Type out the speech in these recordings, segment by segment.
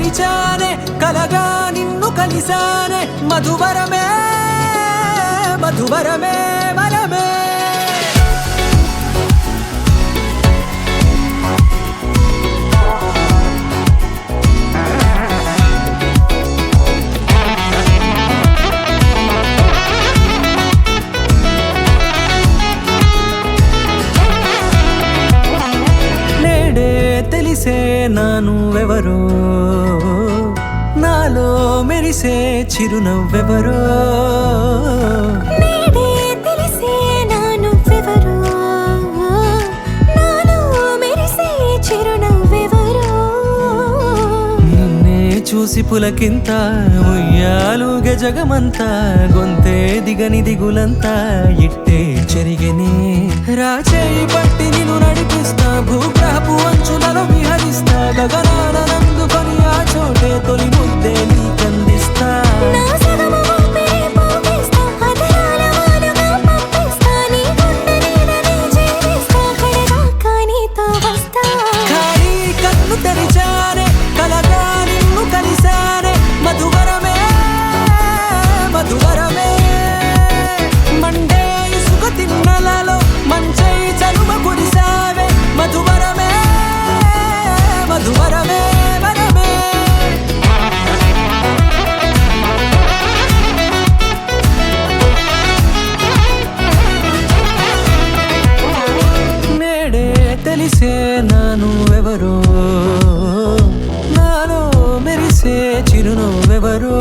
మరిచానే కలగా నిన్ను కలిసానే మధువరమే మధువరమే వరమే తెలిసే నానువెవరో నాలో మెరిసే చిరునవ్వెవరో నేడే తెలిసే నానువెవరో నాలో మెరిసే చిరునవ్వెవరో నిన్నే చూసి పులకింత ఉయ్యాలుగే జగమంతా గొంతే దిగని దిగులంతా ఇట్టే చెరిగనే రాచేయి పట్టి నిన్ను నడిపిస్తా భూగ్రహపు అంచులలో విహరిస్తా గగనాన నందుకొని ఆ చోటే తొలి ముద్దే నీకందిస్తా నా సగము ఊపిరి పోగిస్తా అదరాల వానగా పంపిస్తా నీ గుండె నీడనే జీవిస్తా కడదాకా నీతో వస్తా ఖాళీ కన్ను తెరిచానే కలగా నిన్ను కలిసానే మధువరమే మధువరమే మండే ఇసుక తిన్నలలో మంచై చలువ కురిసావే మధువరమే మధువరమే వరమే నేడే తెలిసే నానువెవరో నాలో మెరిసే చిరునవ్వెవరో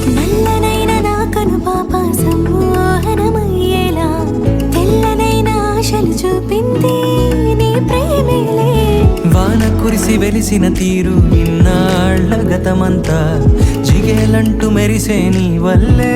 నల్లనైన నా కనుపాప సమ్మోహనమయ్యేలా తెల్లనైన ఆశలు చూపింది నీ ప్రేమేలే వాన కురిసి వెలిసిన తీరు ఇన్నాళ్ల గతమంతా జిగేలంటూ మెరిసే నీ వల్లే